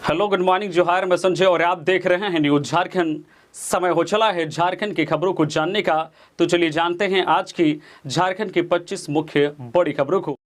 Hello, good morning, जोहार। मैं संजय और आप देख रहे हैं न्यूज झारखंड। समय हो चला है झारखंड की खबरों को जानने का, तो चलिए जानते हैं आज की झारखंड की 25 मुख्य बड़ी खबरों को।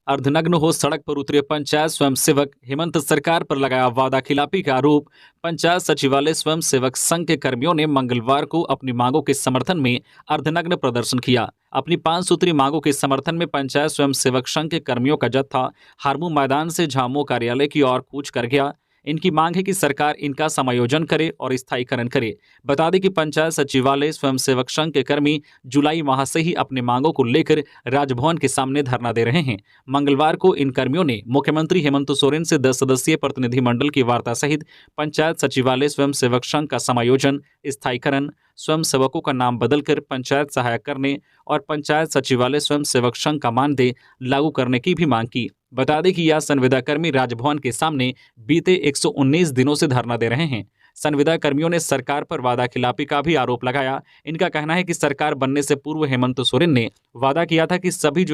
अर्धनग्न हो सड़क पर उतरे पंचायत स्वयंसेवक, हेमंत सरकार पर लगाया वादा खिलाफी का आरोप। पंचायत सचिवालय स्वयंसेवक संघ के कर्मियों ने मंगलवार को अपनी मांगों के समर्थन में अर्धनग्न प्रदर्शन किया। अपनी 5 सूत्री मांगों के समर्थन में पंचायत स्वयंसेवक संघ के कर्मियों का जत्था हारमू मैदान से झामो कार्यालय की ओर कूच कर गया। इनकी मांग है कि सरकार इनका समायोजन करे और स्थायीकरण करे। बता दें कि पंचायत सचिवालय स्वयंसेवक संघ के कर्मी जुलाई माह से ही अपनी मांगों को लेकर राजभवन के सामने धरना दे रहे हैं। मंगलवार को इन कर्मियों ने मुख्यमंत्री हेमंत सोरेन से 10 सदस्यीय प्रतिनिधिमंडल की वार्ता सहित पंचायत सचिवालय स्वयंसेवक संघ का समायोजन, स्थायीकरण, स्वयंसेवकों का नाम बदलकर पंचायत सहायक करने और पंचायत सचिवालय स्वयंसेवक संघ का मानदेय लागू करने की भी मांग की। बता दें कि यह संविदा कर्मी राजभवन के सामने बीते 119 दिनों से धरना दे रहे हैं। संविदा कर्मियों ने सरकार पर वादा खिलाफी का भी आरोप लगाया। इनका कहना है कि सरकार बनने से पूर्व हेमंत सोरेन ने वादा किया था कि सभी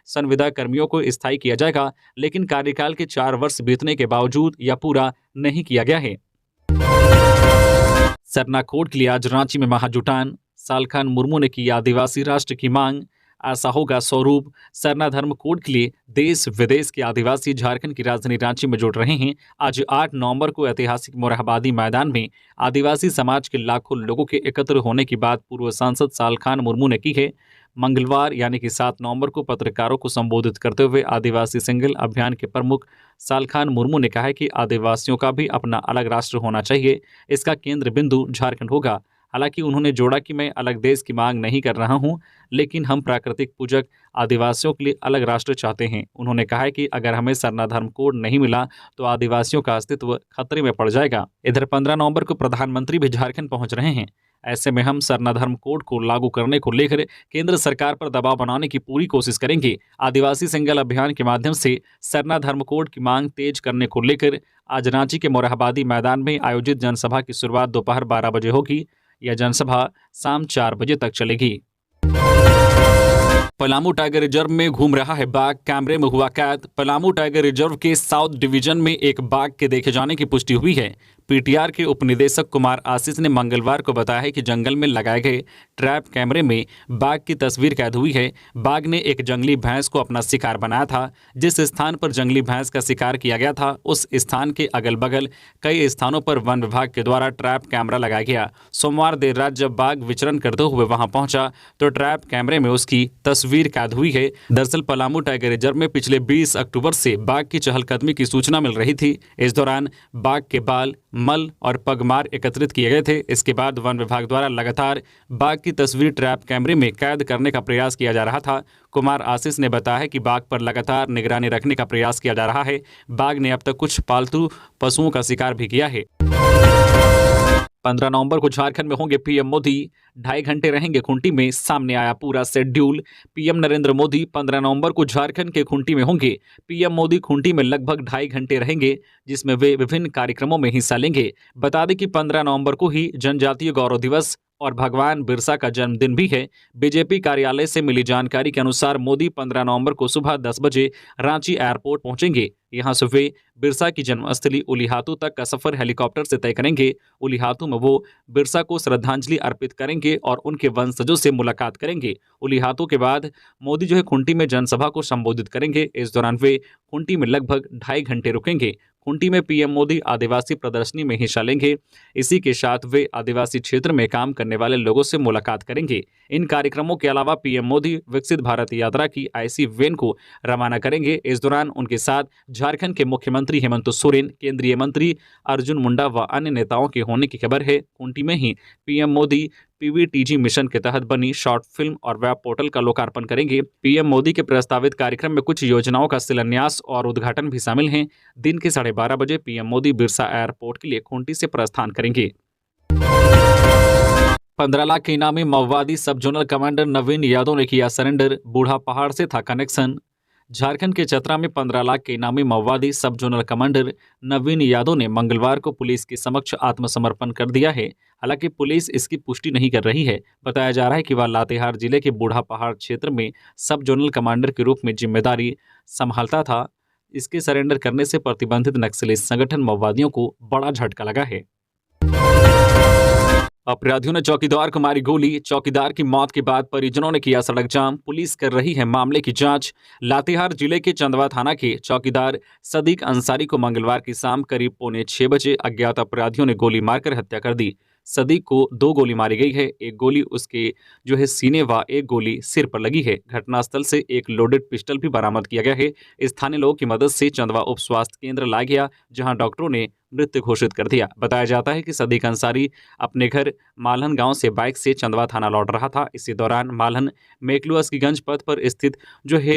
संविदा कर्मियों को स्थायी किया जाएगा, लेकिन कार्यकाल के 4 वर्ष बीतने के बावजूद यह पूरा नहीं किया गया है। सरना कोड के लिए आज रांची में महाजुटान, सालखान मुर्मू ने की आदिवासी राष्ट्र की मांग, ऐसा होगा स्वरूप। सरना धर्म कोड के लिए देश विदेश के आदिवासी झारखंड की राजधानी रांची में जुड़ रहे हैं। आज 8 नवंबर को ऐतिहासिक मोरहाबादी मैदान में आदिवासी समाज के लाखों लोगों के एकत्र होने की बात पूर्व सांसद सालखान मुर्मू ने की है। मंगलवार यानी कि 7 नवंबर को पत्रकारों को संबोधित करते हुए आदिवासी सिंगल अभियान के प्रमुख सालखान मुर्मू ने कहा है कि आदिवासियों का भी अपना अलग राष्ट्र होना चाहिए। इसका केंद्र बिंदु झारखंड होगा। हालांकि उन्होंने जोड़ा कि मैं अलग देश की मांग नहीं कर रहा हूं, लेकिन हम प्राकृतिक पूजक आदिवासियों के लिए अलग राष्ट्र चाहते हैं। उन्होंने कहा है कि अगर हमें सरना धर्म कोड नहीं मिला तो आदिवासियों का अस्तित्व खतरे में पड़ जाएगा। इधर 15 नवंबर को प्रधानमंत्री भी झारखंड पहुंच रहे हैं। ऐसे में हम सरना धर्म कोड को लागू करने को लेकर केंद्र सरकार पर दबाव बनाने की पूरी कोशिश करेंगे। आदिवासी सिंगल अभियान के माध्यम से सरना धर्म कोड की मांग तेज करने को लेकर आज रांची के मोरहाबादी मैदान में आयोजित जनसभा की शुरुआत दोपहर 12 बजे होगी। यह जनसभा शाम 4 बजे तक चलेगी। पलामू टाइगर रिजर्व में घूम रहा है बाघ, कैमरे में हुआ कैद। पलामू टाइगर रिजर्व के साउथ डिवीजन में एक बाघ के देखे जाने की पुष्टि हुई है। पीटीआर के उपनिदेशक कुमार आशीष ने मंगलवार को बताया है कि जंगल में लगाए गए ट्रैप कैमरे में बाघ की तस्वीर कैद हुई है। बाघ ने एक जंगली भैंस को अपना शिकार बनाया था। जिस स्थान पर जंगली भैंस का शिकार किया गया था, उस स्थान के अगल बगल कई स्थानों पर वन विभाग के द्वारा ट्रैप कैमरा लगाया गया। सोमवार देर रात जब बाघ विचरण करते हुए वहां पहुंचा तो ट्रैप कैमरे में उसकी तस्वीर कैद हुई है। दरअसल पलामू टाइगर रिजर्व में पिछले 20 अक्टूबर से बाघ की चहलकदमी की सूचना मिल रही थी। इस दौरान बाघ के बाल, मल और पगमार एकत्रित किए गए थे। इसके बाद वन विभाग द्वारा लगातार बाघ की तस्वीर ट्रैप कैमरे में कैद करने का प्रयास किया जा रहा था। कुमार आशीष ने बताया है कि बाघ पर लगातार निगरानी रखने का प्रयास किया जा रहा है। बाघ ने अब तक कुछ पालतू पशुओं का शिकार भी किया है। 15 नवंबर को झारखंड में होंगे पीएम मोदी, 2.5 घंटे रहेंगे खूंटी में, सामने आया पूरा शेड्यूल। पीएम नरेंद्र मोदी 15 नवंबर को झारखंड के खूंटी में होंगे। पीएम मोदी खूंटी में लगभग 2.5 घंटे रहेंगे, जिसमें वे विभिन्न कार्यक्रमों में हिस्सा लेंगे। बता दें कि 15 नवंबर को ही जनजातीय गौरव दिवस और भगवान बिरसा का जन्मदिन भी है। बीजेपी कार्यालय से मिली जानकारी के अनुसार मोदी 15 नवंबर को सुबह 10 बजे रांची एयरपोर्ट पहुंचेंगे। यहां से वे बिरसा की जन्मस्थली उलीहातू तक का सफर हेलीकॉप्टर से तय करेंगे। उलीहातू में वो बिरसा को श्रद्धांजलि अर्पित करेंगे और उनके वंशजों से मुलाकात करेंगे। उलीहातू के बाद मोदी खूंटी में जनसभा को संबोधित करेंगे। इस दौरान वे खूंटी में लगभग 2.5 घंटे रुकेंगे। खूंटी में पीएम मोदी आदिवासी प्रदर्शनी में हिस्सा लेंगे। इसी के साथ वे आदिवासी क्षेत्र में काम करने वाले लोगों से मुलाकात करेंगे। इन कार्यक्रमों के अलावा पीएम मोदी विकसित भारत यात्रा की आईसी वैन को रवाना करेंगे। इस दौरान उनके साथ झारखंड के मुख्यमंत्री हेमंत सोरेन, केंद्रीय मंत्री अर्जुन मुंडा व अन्य नेताओं के होने की खबर है। खूंटी में ही पीएम मोदी पीवीटीजी मिशन के तहत बनी शॉर्ट फिल्म और वेब पोर्टल का लोकार्पण करेंगे। पीएम मोदी के प्रस्तावित कार्यक्रम में कुछ योजनाओं का शिलान्यास और उद्घाटन भी शामिल हैं। दिन के 12:30 बजे पीएम मोदी बिरसा एयरपोर्ट के लिए खूंटी से प्रस्थान करेंगे। 15 लाख के इनामी माओवादी सब जोनल कमांडर नवीन यादव ने किया सरेंडर, बूढ़ा पहाड़ से था कनेक्शन। झारखंड के चतरा में 15 लाख के इनामी माओवादी सब जोनल कमांडर नवीन यादव ने मंगलवार को पुलिस के समक्ष आत्मसमर्पण कर दिया है। हालांकि पुलिस इसकी पुष्टि नहीं कर रही है। बताया जा रहा है कि वह लातेहार जिले के बूढ़ा पहाड़ क्षेत्र में सब जोनल कमांडर के रूप में जिम्मेदारी संभालता था। इसके सरेंडर करने से प्रतिबंधित नक्सली संगठन माओवादियों को बड़ा झटका लगा है। अपराधियों ने चौकीदार को मारी गोली, चौकीदार की मौत के बाद परिजनों ने किया सड़क जाम, पुलिस कर रही है मामले की जांच। लातेहार जिले के चंदवा थाना के चौकीदार सदीक अंसारी को मंगलवार की शाम करीब 5:45 बजे अज्ञात अपराधियों ने गोली मारकर हत्या कर दी। सदीक को 2 गोली मारी गई है, एक गोली उसके सीने व एक गोली सिर पर लगी है। घटनास्थल से एक लोडेड पिस्टल भी बरामद किया गया है। स्थानीय लोगों की मदद से चंदवा उप स्वास्थ्य केंद्र लाया गया, जहां डॉक्टरों ने मृत घोषित कर दिया। बताया जाता है कि सदीक अंसारी अपने घर मालहन गांव से बाइक से चंदवा थाना लौट रहा था। इसी दौरान मालहन मेकलुअसगंज पथ पर स्थित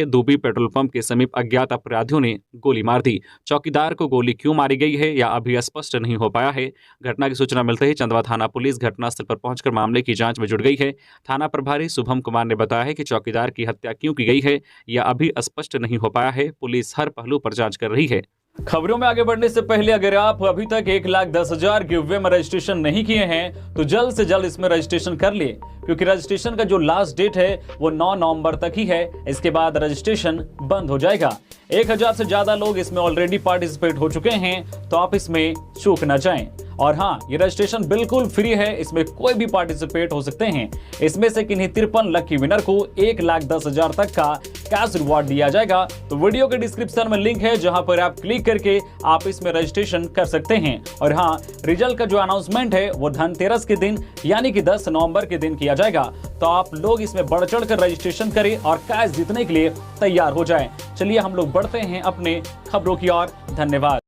दुबी पेट्रोल पंप के समीप अज्ञात अपराधियों ने गोली मार दी। चौकीदार को गोली क्यों मारी गई है या अभी स्पष्ट नहीं हो पाया है। घटना की सूचना मिलते ही चंदवा थाना पुलिस घटनास्थल पर पहुंचकर मामले की जांच में जुट गई है। थाना प्रभारी शुभम कुमार ने बताया है कि चौकीदार की हत्या क्यों की गई है या अभी स्पष्ट नहीं हो पाया है। पुलिस हर पहलू पर जांच कर रही है। खबरों में आगे बढ़ने से पहले अगर आप अभी तक 1,10,000 गिवअवे में रजिस्ट्रेशन नहीं किए हैं तो जल्द से जल्द इसमें रजिस्ट्रेशन कर लिए, क्योंकि रजिस्ट्रेशन का जो लास्ट डेट है वो 9 नवंबर तक ही है। इसके बाद रजिस्ट्रेशन बंद हो जाएगा। 1,000 से ज्यादा लोग इसमें ऑलरेडी पार्टिसिपेट हो चुके हैं, तो आप इसमें चूक न जाएं। और हाँ, ये रजिस्ट्रेशन बिल्कुल फ्री है, इसमें कोई भी पार्टिसिपेट हो सकते हैं। इसमें से किन्हीं 53 लकी विनर को 1,10,000 तक का कैश रिवॉर्ड दिया जाएगा। तो वीडियो के डिस्क्रिप्शन में लिंक है, जहां पर आप क्लिक करके आप इसमें रजिस्ट्रेशन कर सकते हैं। और हाँ, रिजल्ट का जो अनाउंसमेंट है वो धनतेरस के दिन यानी कि 10 नवंबर के दिन किया जाएगा। तो आप लोग इसमें बढ़ चढ़ कर रजिस्ट्रेशन करें और कैश जीतने के लिए तैयार हो जाएं। चलिए हम लोग बढ़ते हैं अपने खबरों की ओर। धन्यवाद।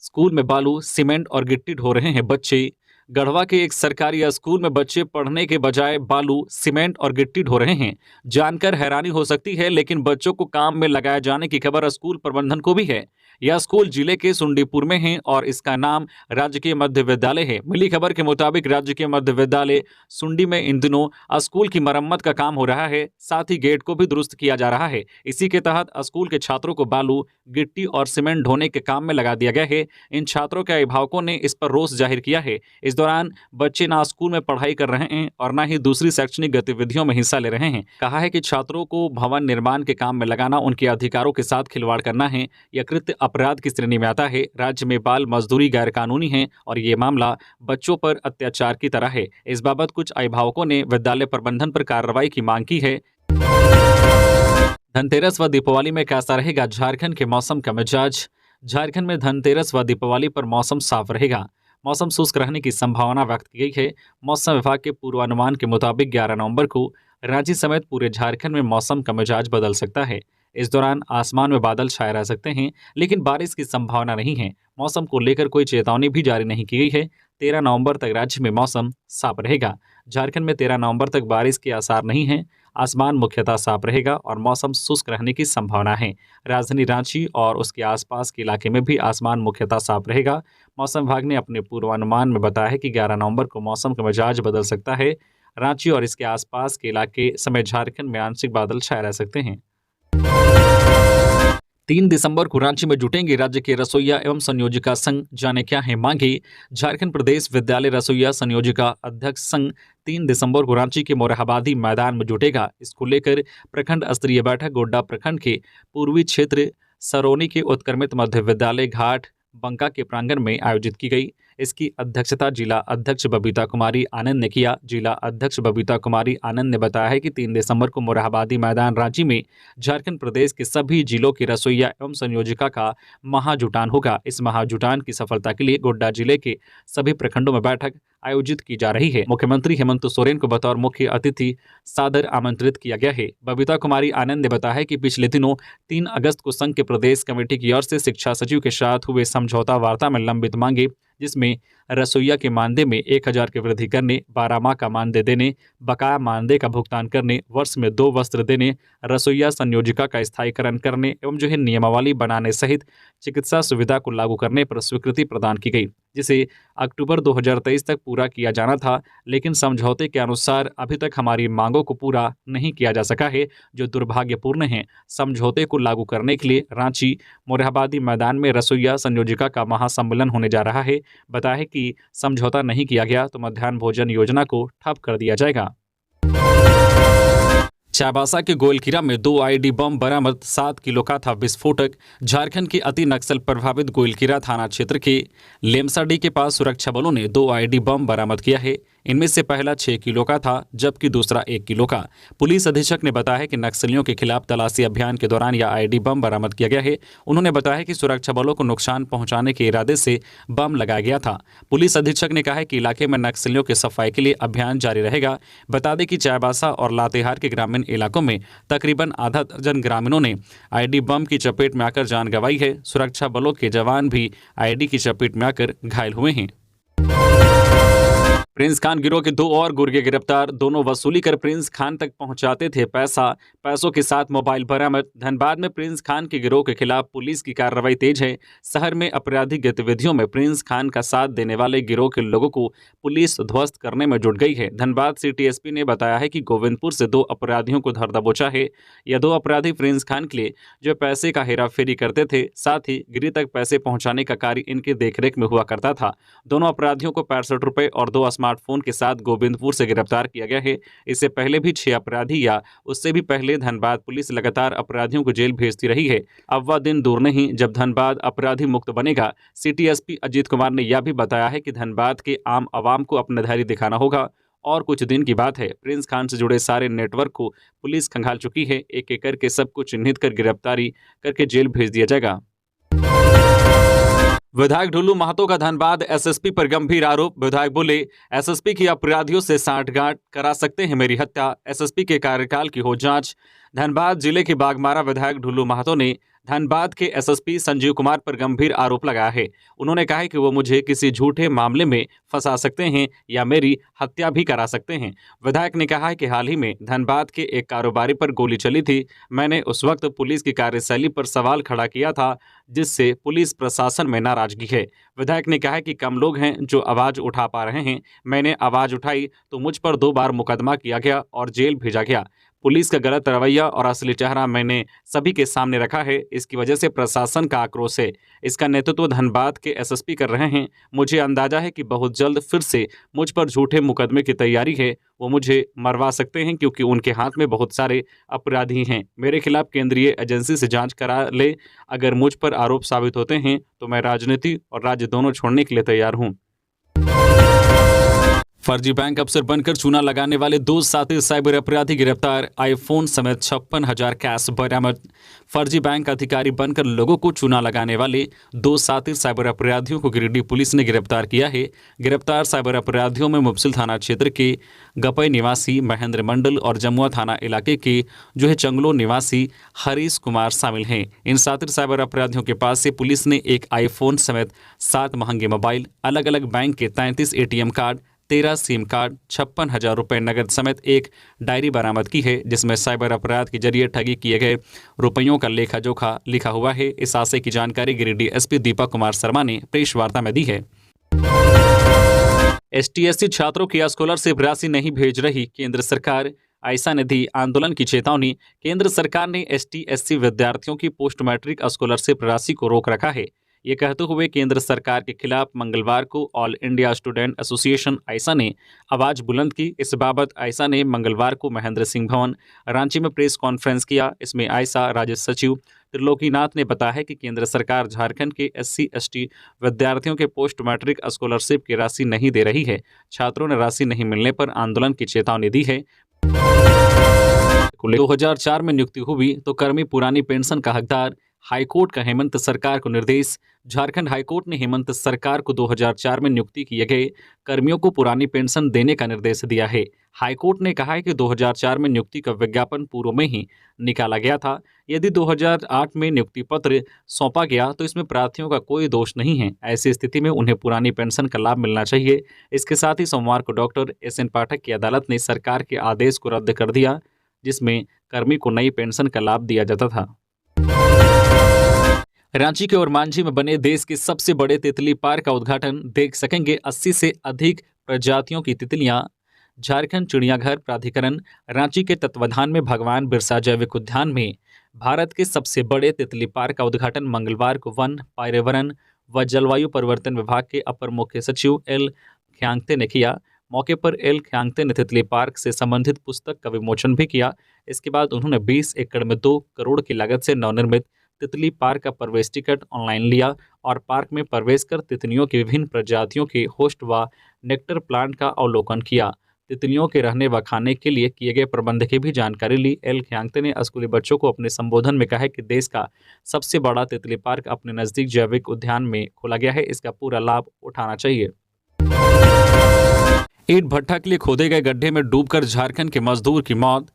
स्कूल में बालू, सीमेंट और गिट्टी ढो रहे हैं बच्चे। गढ़वा के एक सरकारी स्कूल में बच्चे पढ़ने के बजाय बालू, सीमेंट और गिट्टी ढो रहे हैं। जानकर हैरानी हो सकती है, लेकिन बच्चों को काम में लगाए जाने की खबर स्कूल प्रबंधन को भी है। यह स्कूल जिले के सुंडीपुर में है और इसका नाम राजकीय मध्य विद्यालय है। मिली खबर के मुताबिक राजकीय मध्य विद्यालय सुंडी में इन दिनों स्कूल की मरम्मत का काम हो रहा है, साथ ही गेट को भी दुरुस्त किया जा रहा है। इसी के तहत स्कूल के छात्रों को बालू, गिट्टी और सीमेंट ढोने के काम में लगा दिया गया है। इन छात्रों के अभिभावकों ने इस पर रोष जाहिर किया है। इस दौरान बच्चे ना स्कूल में पढ़ाई कर रहे हैं और ना ही दूसरी शैक्षणिक गतिविधियों में हिस्सा ले रहे हैं। कहा है कि छात्रों को भवन निर्माण के काम में लगाना उनके अधिकारों के साथ खिलवाड़ करना है। यह कृत्य अपराध की श्रेणी में आता है। राज्य में बाल मजदूरी गैर कानूनी है और ये मामला बच्चों पर अत्याचार की तरह है। इस बाबत कुछ अभिभावकों ने विद्यालय प्रबंधन पर कार्रवाई की मांग की है। धनतेरस व दीपावली में कैसा रहेगा झारखंड के मौसम का मिजाज। झारखंड में धनतेरस व दीपावली पर मौसम साफ रहेगा। मौसम शुष्क रहने की संभावना व्यक्त की गई है। मौसम विभाग के पूर्वानुमान के मुताबिक 11 नवंबर को रांची समेत पूरे झारखंड में मौसम का मिजाज बदल सकता है। इस दौरान आसमान में बादल छाए रह सकते हैं, लेकिन बारिश की संभावना नहीं है। मौसम को लेकर कोई चेतावनी भी जारी नहीं की गई है। 13 नवंबर तक राज्य में मौसम साफ रहेगा। झारखंड में 13 नवंबर तक बारिश के आसार नहीं हैं। आसमान मुख्यतः साफ रहेगा और मौसम शुष्क रहने की संभावना है। राजधानी रांची और उसके आसपास के इलाके में भी आसमान मुख्यतः साफ रहेगा। मौसम विभाग ने अपने पूर्वानुमान में बताया है कि 11 नवंबर को मौसम का मिजाज बदल सकता है। रांची और इसके आसपास के इलाके समेत झारखंड में आंशिक बादल छाए रह सकते हैं। 3 दिसंबर को रांची में जुटेंगे राज्य के रसोइया एवं संयोजिका संघ। जाने क्या है मांगे। झारखंड प्रदेश विद्यालय रसोइया संयोजिका अध्यक्ष संघ 3 दिसंबर को रांची के मोरहाबादी मैदान में जुटेगा। इसको लेकर प्रखंड स्तरीय बैठक गोड्डा प्रखंड के पूर्वी क्षेत्र सरोनी के उत्क्रमित मध्य विद्यालय घाट बंका के प्रांगण में आयोजित की गई। इसकी अध्यक्षता जिला अध्यक्ष बबीता कुमारी आनंद ने किया। जिला अध्यक्ष बबीता कुमारी आनंद ने बताया है कि 3 दिसंबर को मोरहाबादी मैदान रांची में झारखंड प्रदेश के सभी जिलों की रसोइया एवं संयोजिका का महाजुटान होगा। इस महाजुटान की सफलता के लिए गोड्डा जिले के सभी प्रखंडों में बैठक आयोजित की जा रही है। मुख्यमंत्री हेमंत सोरेन को बतौर मुख्य अतिथि सादर आमंत्रित किया गया है। बबीता कुमारी आनंद ने बताया कि पिछले दिनों 3 अगस्त को संघ के प्रदेश कमेटी की ओर से शिक्षा सचिव के साथ हुए समझौता वार्ता में लंबित मांगे, जिसमें रसोइया के मानदेय में 1,000 की वृद्धि करने, 12 माह का मानदेय देने, बकाया मानदेय का भुगतान करने, वर्ष में 2 वस्त्र देने, रसोइया संयोजिका का स्थायीकरण करने एवं नियमावली बनाने सहित चिकित्सा सुविधा को लागू करने पर स्वीकृति प्रदान की गई, जिसे अक्टूबर 2023 तक पूरा किया जाना था। लेकिन समझौते के अनुसार अभी तक हमारी मांगों को पूरा नहीं किया जा सका है, जो दुर्भाग्यपूर्ण है। समझौते को लागू करने के लिए रांची मोरहाबादी मैदान में रसोइया संयोजिका का महासम्मेलन होने जा रहा है। बताया है कि समझौता नहीं किया गया तो मध्याह्न भोजन योजना को ठप कर दिया जाएगा। चाईबासा के गोलकीरा में 2 आईडी बम बरामद, 7 किलो का था विस्फोटक। झारखंड के अति नक्सल प्रभावित गोलकीरा थाना क्षेत्र के लेमसाडी के पास सुरक्षा बलों ने 2 आईडी बम बरामद किया है। इनमें से पहला 6 किलो का था जबकि दूसरा 1 किलो का। पुलिस अधीक्षक ने बताया कि नक्सलियों के खिलाफ तलाशी अभियान के दौरान यह आईडी बम बरामद किया गया है। उन्होंने बताया कि सुरक्षा बलों को नुकसान पहुंचाने के इरादे से बम लगाया गया था। पुलिस अधीक्षक ने कहा है कि इलाके में नक्सलियों के सफाई के लिए अभियान जारी रहेगा। बता दें कि चाईबासा और लातेहार के ग्रामीण इलाकों में तकरीबन आधा दर्जन ग्रामीणों ने आईडी बम की चपेट में आकर जान गंवाई है। सुरक्षा बलों के जवान भी आईडी की चपेट में आकर घायल हुए हैं। प्रिंस खान गिरोह के 2 और गुर्गे गिरफ्तार। दोनों वसूली कर प्रिंस खान तक पहुंचाते थे पैसों के साथ मोबाइल बरामद। धनबाद में प्रिंस खान के गिरोह के खिलाफ पुलिस की कार्रवाई तेज है। शहर में आपराधिक गतिविधियों में प्रिंस खान का साथ देने वाले गिरोह के लोगों को पुलिस ध्वस्त करने में जुट गई है। धनबाद सिटी एसपी ने बताया है कि गोविंदपुर से 2 अपराधियों को धर दबोचा है। यह 2 अपराधी प्रिंस खान के लिए जो पैसे का हेराफेरी करते थे, साथ ही गिरी तक पैसे पहुंचाने का कार्य इनके देखरेख में हुआ करता था। दोनों अपराधियों को 65 रुपए और 2 स्मार्टफोन के साथ गोविंदपुर से गिरफ्तार किया गया है। इससे पहले भी 6 अपराधी या उससे भी पहले धनबाद पुलिस लगातार अपराधियों को जेल भेजती रही है। अब वह दिन दूर नहीं जब धनबाद अपराधी मुक्त बनेगा। सिटी एसपी अजीत कुमार ने यह भी बताया है कि धनबाद के आम आवाम को अपना धैर्य दिखाना होगा और कुछ दिन की बात है। प्रिंस खान से जुड़े सारे नेटवर्क को पुलिस खंगाल चुकी है। एक एक करके सबको चिन्हित कर गिरफ्तारी करके जेल भेज दिया जाएगा। विधायक ढुल्लू महतो का धनबाद एसएसपी पर गंभीर आरोप। विधायक बोले, एसएसपी की अपराधियों से सांठगांठ करा सकते हैं मेरी हत्या, एसएसपी के कार्यकाल की हो जांच। धनबाद जिले के बागमारा विधायक ढुल्लू महतो ने धनबाद के एसएसपी संजीव कुमार पर गंभीर आरोप लगाया है। उन्होंने कहा है कि वो मुझे किसी झूठे मामले में फंसा सकते हैं या मेरी हत्या भी करा सकते हैं। विधायक ने कहा है कि हाल ही में धनबाद के एक कारोबारी पर गोली चली थी। मैंने उस वक्त पुलिस की कार्यशैली पर सवाल खड़ा किया था, जिससे पुलिस प्रशासन में नाराजगी है। विधायक ने कहा है कि कम लोग हैं जो आवाज़ उठा पा रहे हैं। मैंने आवाज़ उठाई तो मुझ पर 2 बार मुकदमा किया गया और जेल भेजा गया। पुलिस का गलत रवैया और असली चेहरा मैंने सभी के सामने रखा है। इसकी वजह से प्रशासन का आक्रोश है। इसका नेतृत्व धनबाद के एसएसपी कर रहे हैं। मुझे अंदाजा है कि बहुत जल्द फिर से मुझ पर झूठे मुकदमे की तैयारी है। वो मुझे मरवा सकते हैं क्योंकि उनके हाथ में बहुत सारे अपराधी हैं। मेरे खिलाफ केंद्रीय एजेंसी से जांच करा ले। अगर मुझ पर आरोप साबित होते हैं तो मैं राजनीति और राज्य दोनों छोड़ने के लिए तैयार हूँ। फर्जी बैंक अफसर बनकर चूना लगाने वाले 2 साथी साइबर अपराधी गिरफ्तार। आईफोन समेत 56,000 कैश बरामद। फर्जी बैंक अधिकारी बनकर लोगों को चूना लगाने वाले 2 साथी साइबर अपराधियों को गिरिडीह पुलिस ने गिरफ्तार किया है। गिरफ्तार साइबर अपराधियों में मुफसिल थाना क्षेत्र के गपई निवासी महेंद्र मंडल और जमुआ थाना इलाके के चंगलो निवासी हरीश कुमार शामिल हैं। इन साथी साइबर अपराधियों के पास से पुलिस ने एक आईफोन समेत 7 महंगे मोबाइल, अलग अलग बैंक के 33 एटीएम कार्ड, 13 सिम कार्ड, 56,000 रुपये नगद समेत एक डायरी बरामद की है, जिसमें साइबर अपराध के जरिए ठगी किए गए रुपयों का लेखा जोखा लिखा हुआ है। इस आशय की जानकारी गिरिडीह एसपी दीपक कुमार शर्मा ने प्रेस वार्ता में दी है। एसटी/एससी छात्रों की स्कॉलरशिप राशि नहीं भेज रही केंद्र सरकार, ऐसा ने दी आंदोलन की चेतावनी। केंद्र सरकार ने एसटी/एससी विद्यार्थियों की पोस्ट मैट्रिक स्कॉलरशिप राशि को रोक रखा है। ये कहते हुए केंद्र सरकार के खिलाफ मंगलवार को ऑल इंडिया स्टूडेंट एसोसिएशन ऐसा ने आवाज बुलंद की। इस बाबत ऐसा ने मंगलवार को महेंद्र सिंह भवन रांची में प्रेस कॉन्फ्रेंस किया। इसमें ऐसा राज्य सचिव त्रिलोकीनाथ ने बताया है कि केंद्र सरकार झारखंड के SC/ST विद्यार्थियों के पोस्ट मैट्रिक स्कॉलरशिप की राशि नहीं दे रही है। छात्रों ने राशि नहीं मिलने पर आंदोलन की चेतावनी दी है। 2004 में नियुक्ति हुई तो कर्मी पुरानी पेंशन का हकदार, हाईकोर्ट का हेमंत सरकार को निर्देश। झारखंड हाईकोर्ट ने हेमंत सरकार को 2004 में नियुक्ति किए गए कर्मियों को पुरानी पेंशन देने का निर्देश दिया है। हाईकोर्ट ने कहा है कि 2004 में नियुक्ति का विज्ञापन पूर्व में ही निकाला गया था। यदि 2008 में नियुक्ति पत्र सौंपा गया तो इसमें प्रार्थियों का कोई दोष नहीं है। ऐसी स्थिति में उन्हें पुरानी पेंशन का लाभ मिलना चाहिए। इसके साथ ही सोमवार को डॉक्टर SN पाठक की अदालत ने सरकार के आदेश को रद्द कर दिया, जिसमें कर्मी को नई पेंशन का लाभ दिया जाता था। रांची के ओरमांझी में बने देश के सबसे बड़े तितली पार्क का उद्घाटन, देख सकेंगे 80 से अधिक प्रजातियों की तितलियां। झारखंड चिड़ियाघर प्राधिकरण रांची के तत्वाधान में भगवान बिरसा जैविक उद्यान में भारत के सबसे बड़े तितली पार्क का उद्घाटन मंगलवार को वन, पर्यावरण व जलवायु परिवर्तन विभाग के अपर मुख्य सचिव L. ख्यांगते ने किया। मौके पर एल ख्यांगते ने तितली पार्क से संबंधित पुस्तक का विमोचन भी किया। इसके बाद उन्होंने 20 एकड़ में 2 करोड़ की लागत से नवनिर्मित तितली पार्क का प्रवेश टिकट ऑनलाइन लिया और पार्क में प्रवेश कर तितलियों की विभिन्न प्रजातियों के होस्ट व नेक्टर प्लांट का अवलोकन किया। तितलियों के रहने व खाने के लिए किए गए प्रबंध की भी जानकारी ली। एल ख्यांगते ने स्कूली बच्चों को अपने संबोधन में कहा कि देश का सबसे बड़ा तितली पार्क अपने नजदीक जैविक उद्यान में खोला गया है, इसका पूरा लाभ उठाना चाहिए। ईंट भट्ठा के लिए खोदे गए गड्ढे में डूबकर झारखंड के मजदूर की मौत।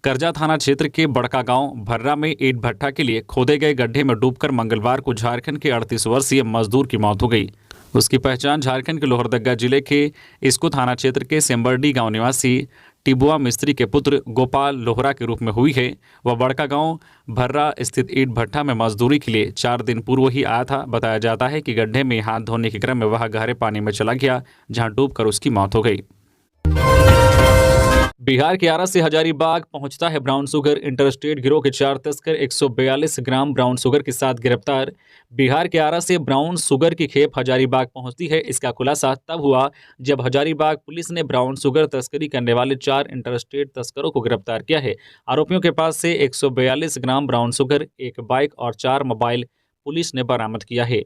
करजा थाना क्षेत्र के बड़का गांव भर्रा में ईंट भट्ठा के लिए खोदे गए गड्ढे में डूबकर मंगलवार को झारखंड के 38 वर्षीय मजदूर की मौत हो गई। उसकी पहचान झारखंड के लोहरदगा जिले के इसको थाना क्षेत्र के सेम्बरडी गांव निवासी टिबुआ मिस्त्री के पुत्र गोपाल लोहरा के रूप में हुई है। वह बड़का गांव भर्रा स्थित ईंट भट्ठा में मजदूरी के लिए 4 दिन पूर्व ही आया था। बताया जाता है कि गड्ढे में हाथ धोने के क्रम में वह गहरे पानी में चला गया, जहां डूबकर उसकी मौत हो गई। बिहार के आरा से हजारीबाग पहुंचता है ब्राउन शुगर। इंटरस्टेट गिरोह के 4 तस्कर 142 ग्राम ब्राउन शुगर के साथ गिरफ्तार। बिहार के आरा से ब्राउन शुगर की खेप हजारीबाग पहुंचती है। इसका खुलासा तब हुआ जब हजारीबाग पुलिस ने ब्राउन शुगर तस्करी करने वाले 4 इंटरस्टेट तस्करों को गिरफ्तार किया है। आरोपियों के पास से 142 ग्राम ब्राउन शुगर, 1 बाइक और 4 मोबाइल पुलिस ने बरामद किया है।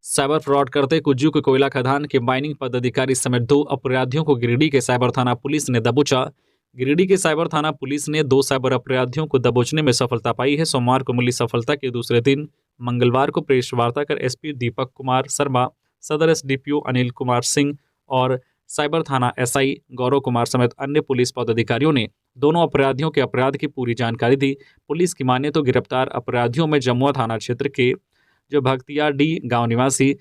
साइबर फ्रॉड करते कुज्जू के कोयला खदान के माइनिंग पदाधिकारी समेत 2 अपराधियों को गिरिडीह के साइबर थाना पुलिस ने दबोचा। गिरिडीह के साइबर थाना पुलिस ने 2 साइबर अपराधियों को दबोचने में सफलता पाई है। सोमवार को मिली सफलता के दूसरे दिन मंगलवार को प्रेस वार्ता कर एसपी दीपक कुमार शर्मा, सदर एसडीपीओ अनिल कुमार सिंह और साइबर थाना एसआई गौरव कुमार समेत अन्य पुलिस पदाधिकारियों ने दोनों अपराधियों के अपराध की पूरी जानकारी दी। पुलिस की माने तो गिरफ्तार अपराधियों में जमुआ थाना क्षेत्र के जो भक्तियाडी गांव निवासी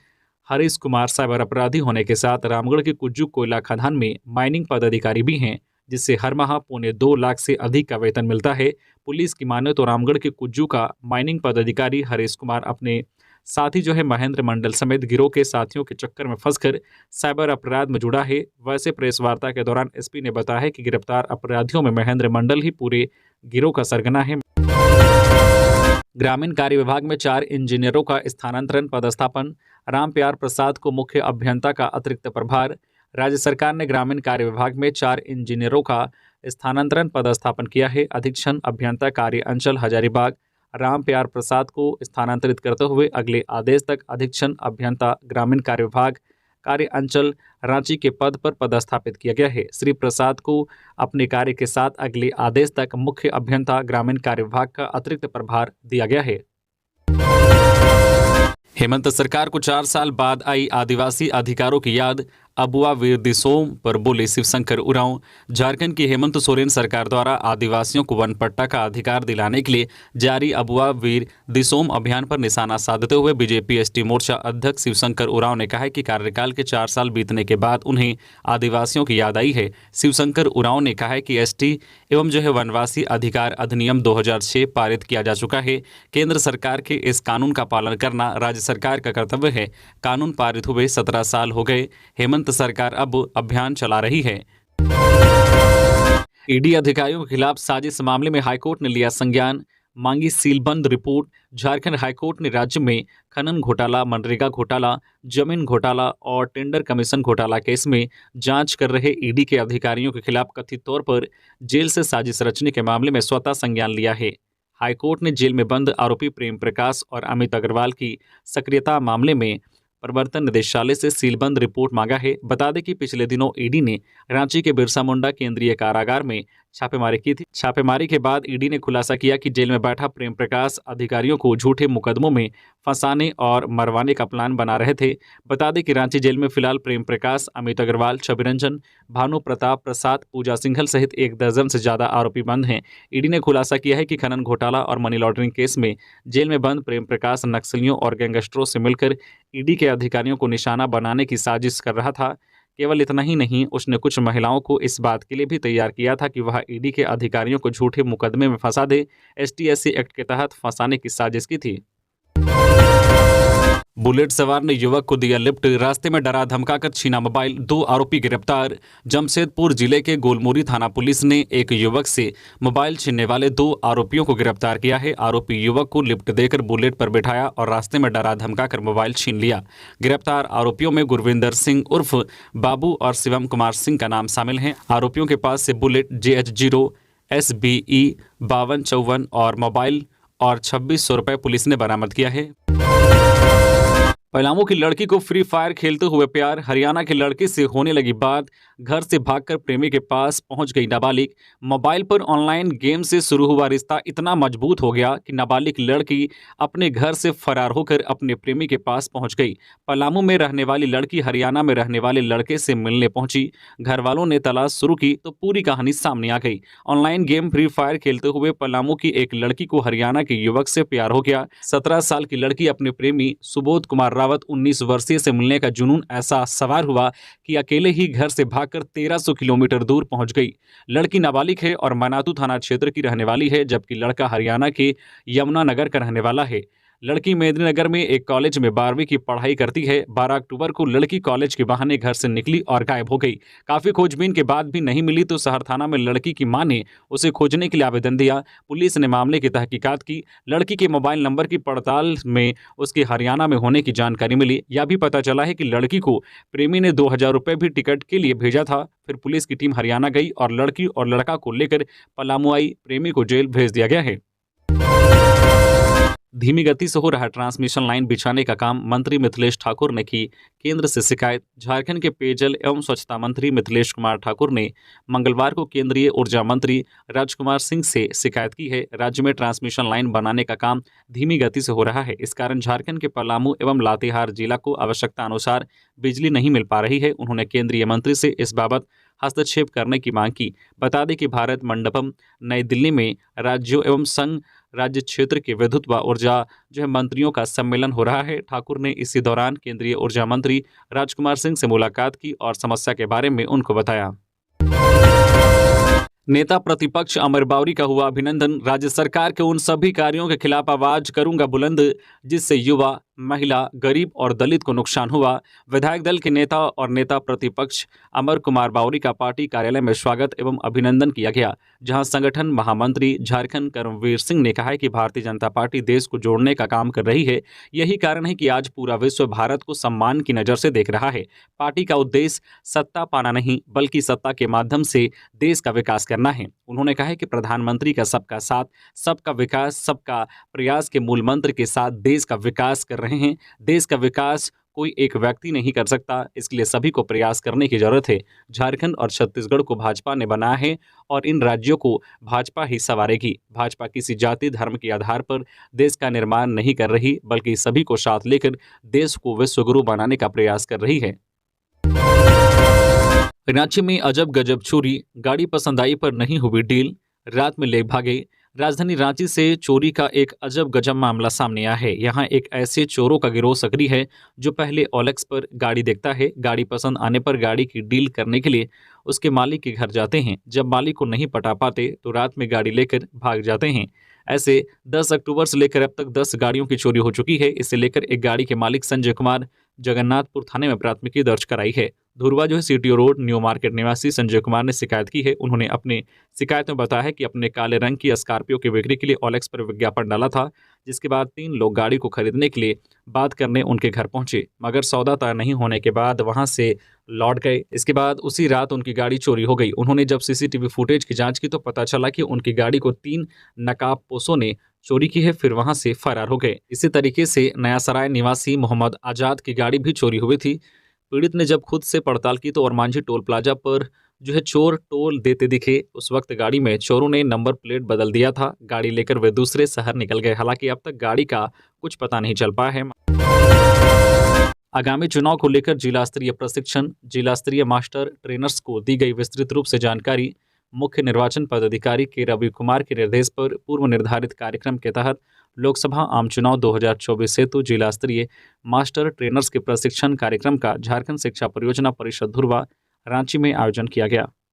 हरीश कुमार साइबर अपराधी होने के साथ रामगढ़ के कुज्जू कोयला खदान में माइनिंग पदाधिकारी भी हैं, जिससे हर माह 2.25 लाख से अधिक का वेतन मिलता है। पुलिस की माने तो रामगढ़ के कुज्जू का माइनिंग पदाधिकारी हरीश कुमार अपने साथी महेंद्र मंडल समेत गिरोह के साथियों के चक्कर में फंसकर साइबर अपराध में जुड़ा है। वैसे प्रेस वार्ता के दौरान एसपी ने बताया है कि गिरफ्तार अपराधियों में महेंद्र मंडल ही पूरे गिरोह का सरगना है। ग्रामीण कार्य विभाग में 4 इंजीनियरों का स्थानांतरण, पदस्थापन। रामप्यार प्रसाद को मुख्य अभियंता का अतिरिक्त प्रभार। राज्य सरकार ने ग्रामीण कार्य विभाग में 4 इंजीनियरों का स्थानांतरण, पदस्थापन किया है। अधीक्षण अभियंता कार्य अंचल हजारीबाग रामप्यार प्रसाद को स्थानांतरित करते हुए अगले आदेश तक अधीक्षण अभियंता ग्रामीण कार्य विभाग कार्य अंचल रांची के पद पर पदस्थापित किया गया है। श्री प्रसाद को अपने कार्य के साथ अगले आदेश तक मुख्य अभियंता ग्रामीण कार्य विभाग का अतिरिक्त प्रभार दिया गया है। हेमंत सरकार को 4 साल बाद आई आदिवासी अधिकारों की याद। अबुआ वीर दिसोम पर बोले शिवशंकर उरांव। झारखंड की हेमंत सोरेन सरकार द्वारा आदिवासियों को वन पट्टा का अधिकार दिलाने के लिए जारी अबुआ वीर दिसोम अभियान पर निशाना साधते हुए बीजेपी एसटी मोर्चा अध्यक्ष शिवशंकर उरांव ने कहा है कि कार्यकाल के 4 साल बीतने के बाद उन्हें आदिवासियों की याद आई है। शिवशंकर उरांव ने कहा है कि एसटी एवं वनवासी अधिकार अधिनियम 2006 पारित किया जा चुका है। केंद्र सरकार के इस कानून का पालन करना राज्य सरकार का कर्तव्य है। कानून पारित हुए 17 साल हो गए। हेमंत सरकार अब अभियान चला रही है। ईडी अधिकारियों के खिलाफ साजिश मामले में हाईकोर्ट ने लिया संज्ञान, मांगी सीलबंद रिपोर्ट। झारखंड हाईकोर्ट ने राज्य में खनन घोटाला, मनरेगा घोटाला, जमीन घोटाला और टेंडर कमीशन घोटाला केस में जांच कर रहे ईडी के अधिकारियों के खिलाफ कथित तौर पर जेल से साजिश रचने के मामले में स्वतः संज्ञान लिया है। हाईकोर्ट ने जेल में बंद आरोपी प्रेम प्रकाश और अमित अग्रवाल की सक्रियता मामले में प्रवर्तन निदेशालय से सीलबंद रिपोर्ट मांगा है। बता दें कि पिछले दिनों ईडी ने रांची के बिरसा मुंडा केंद्रीय कारागार में छापेमारी की थी। छापेमारी के बाद ईडी ने खुलासा किया कि जेल में बैठा प्रेम प्रकाश अधिकारियों को झूठे मुकदमों में फंसाने और मरवाने का प्लान बना रहे थे। बता दें कि रांची जेल में फिलहाल प्रेम प्रकाश, अमित अग्रवाल, छवि रंजन, भानु प्रताप प्रसाद, पूजा सिंघल सहित 1 दर्जन से ज्यादा आरोपी बंद हैं। ईडी ने खुलासा किया है कि खनन घोटाला और मनी लॉन्ड्रिंग केस में जेल में बंद प्रेम प्रकाश नक्सलियों और गैंगस्टरों से मिलकर ईडी के अधिकारियों को निशाना बनाने की साजिश कर रहा था। केवल इतना ही नहीं, उसने कुछ महिलाओं को इस बात के लिए भी तैयार किया था कि वह ईडी के अधिकारियों को झूठे मुकदमे में फंसा दे। ST/SC एक्ट के तहत फंसाने की साजिश की थी। बुलेट सवार ने युवक को दिया लिफ्ट, रास्ते में डरा धमकाकर छीना मोबाइल, 2 आरोपी गिरफ्तार। जमशेदपुर जिले के गोलमुरी थाना पुलिस ने एक युवक से मोबाइल छीनने वाले 2 आरोपियों को गिरफ्तार किया है। आरोपी युवक को लिफ्ट देकर बुलेट पर बिठाया और रास्ते में डरा धमकाकर मोबाइल छीन लिया। गिरफ्तार आरोपियों में गुरविंदर सिंह उर्फ बाबू और शिवम कुमार सिंह का नाम शामिल है। आरोपियों के पास से बुलेट JH0 SBE 5254 और मोबाइल और 2600 रुपये पुलिस ने बरामद किया है। पलामू की लड़की को फ्री फायर खेलते हुए प्यार, हरियाणा के लड़के से होने लगी बात, घर से भागकर प्रेमी के पास पहुंच गई नाबालिग। मोबाइल पर ऑनलाइन गेम से शुरू हुआ रिश्ता इतना मजबूत हो गया कि नाबालिग लड़की अपने घर से फरार होकर अपने प्रेमी के पास पहुंच गई। पलामू में रहने वाली लड़की हरियाणा में रहने वाले लड़के से मिलने पहुंची। घर वालों ने तलाश शुरू की तो पूरी कहानी सामने आ गई। ऑनलाइन गेम फ्री फायर खेलते हुए पलामू की एक लड़की को हरियाणा के युवक से प्यार हो गया। 17 साल की लड़की अपने प्रेमी सुबोध कुमार रावत 19 वर्षीय से मिलने का जुनून ऐसा सवार हुआ कि अकेले ही घर से भागकर 1300 किलोमीटर दूर पहुंच गई। लड़की नाबालिग है और मनातू थाना क्षेत्र की रहने वाली है, जबकि लड़का हरियाणा के यमुनानगर का रहने वाला है। लड़की मेदिनीनगर में एक कॉलेज में 12वीं की पढ़ाई करती है। 12 अक्टूबर को लड़की कॉलेज के बहाने घर से निकली और गायब हो गई। काफी खोजबीन के बाद भी नहीं मिली तो शहर थाना में लड़की की मां ने उसे खोजने के लिए आवेदन दिया। पुलिस ने मामले की तहकीकात की। लड़की के मोबाइल नंबर की पड़ताल में उसके हरियाणा में होने की जानकारी मिली। यह भी पता चला है कि लड़की को प्रेमी ने 2000 रुपये भी टिकट के लिए भेजा था। फिर पुलिस की टीम हरियाणा गई और लड़की और लड़का को लेकर पलामू आई। प्रेमी को जेल भेज दिया गया है। धीमी गति से हो रहा ट्रांसमिशन लाइन बिछाने का काम, मंत्री मिथिलेश ठाकुर ने की केंद्र से शिकायत। झारखंड के पेयजल एवं स्वच्छता मंत्री मिथिलेश कुमार ठाकुर ने मंगलवार को केंद्रीय ऊर्जा मंत्री राजकुमार सिंह से शिकायत की है। राज्य में ट्रांसमिशन लाइन बनाने का काम धीमी गति से हो रहा है। इस कारण झारखंड के पलामू एवं लातेहार जिला को आवश्यकता अनुसार बिजली नहीं मिल पा रही है। उन्होंने केंद्रीय मंत्री से इस बाबत हस्तक्षेप करने की मांग की। बता दें कि भारत मंडपम नई दिल्ली में राज्यों एवं संघ राज्य क्षेत्र के विद्युत व ऊर्जा मंत्रियों का सम्मेलन हो रहा है। ठाकुर ने इसी दौरान केंद्रीय ऊर्जा मंत्री राजकुमार सिंह से मुलाकात की और समस्या के बारे में उनको बताया। नेता प्रतिपक्ष अमर बावरी का हुआ अभिनंदन। राज्य सरकार के उन सभी कार्यों के खिलाफ आवाज करूंगा बुलंद जिससे युवा, महिला, गरीब और दलित को नुकसान हुआ। विधायक दल के नेता और नेता प्रतिपक्ष अमर कुमार बावरी का पार्टी कार्यालय में स्वागत एवं अभिनंदन किया गया, जहां संगठन महामंत्री झारखंड कर्मवीर सिंह ने कहा है कि भारतीय जनता पार्टी देश को जोड़ने का काम कर रही है। यही कारण है कि आज पूरा विश्व भारत को सम्मान की नज़र से देख रहा है। पार्टी का उद्देश्य सत्ता पाना नहीं बल्कि सत्ता के माध्यम से देश का विकास करना है। उन्होंने कहा है कि प्रधानमंत्री का सबका साथ, सबका विकास, सबका प्रयास के मूल मंत्र के साथ देश का विकास कर रहे हैं। देश का विकास कोई एक व्यक्ति नहीं कर सकता, इसके लिए सभी को प्रयास करने की जरूरत है। झारखंड और छत्तीसगढ़ को भाजपा ने बनाया है और इन राज्यों को भाजपा ही संवारेगी। भाजपा किसी जाति धर्म के आधार पर देश का निर्माण नहीं कर रही बल्कि सभी को साथ लेकर देश को विश्वगुरु बनाने का प्रयास कर रही है। रांची में अजब गजब चोरी, गाड़ी पसंद आई पर नहीं हुई डील, रात में ले भागे। राजधानी रांची से चोरी का एक अजब गजब मामला सामने आया है। यहाँ एक ऐसे चोरों का गिरोह सक्रिय है जो पहले OLX पर गाड़ी देखता है। गाड़ी पसंद आने पर गाड़ी की डील करने के लिए उसके मालिक के घर जाते हैं। जब मालिक को नहीं पटा पाते तो रात में गाड़ी लेकर भाग जाते हैं। ऐसे 10 अक्टूबर से लेकर अब तक 10 गाड़ियों की चोरी हो चुकी है। इसे लेकर एक गाड़ी के मालिक संजय कुमार जगन्नाथपुर थाने में प्राथमिकी दर्ज कराई है। Dhurwa CTO road new market निवासी संजय कुमार ने शिकायत की है। उन्होंने अपने शिकायत में बताया है कि अपने काले रंग की स्कॉर्पियो की बिक्री के लिए OLX पर विज्ञापन डाला था, जिसके बाद 3 लोग गाड़ी को खरीदने के लिए बात करने उनके घर पहुंचे, मगर सौदा तय नहीं होने के बाद वहां से लौट गए। इसके बाद उसी रात उनकी गाड़ी चोरी हो गई। उन्होंने जब CCTV फुटेज की जांच की तो पता चला कि उनकी गाड़ी को 3 नकाबपोशों ने चोरी की है, फिर वहां से फरार हो गए। इसी तरीके से नया सराय निवासी मोहम्मद आजाद की गाड़ी भी चोरी हुई थी। पीड़ित ने जब खुद से पड़ताल की तो ओरमांझी टोल प्लाजा पर चोर टोल देते दिखे। उस वक्त गाड़ी में चोरों ने नंबर प्लेट बदल दिया था। गाड़ी लेकर वे दूसरे शहर निकल गए। हालांकि अब तक गाड़ी का कुछ पता नहीं चल पाया है। आगामी चुनाव को लेकर जिला स्तरीय प्रशिक्षण, जिला स्तरीय मास्टर ट्रेनर्स को दी गई विस्तृत रूप से जानकारी। मुख्य निर्वाचन पदाधिकारी के रवि कुमार के निर्देश पर पूर्व निर्धारित कार्यक्रम के तहत लोकसभा आम चुनाव 2024 हेतु जिला स्तरीय मास्टर ट्रेनर्स के प्रशिक्षण कार्यक्रम का झारखंड शिक्षा परियोजना परिषद धुरवा रांची में आयोजन किया गया।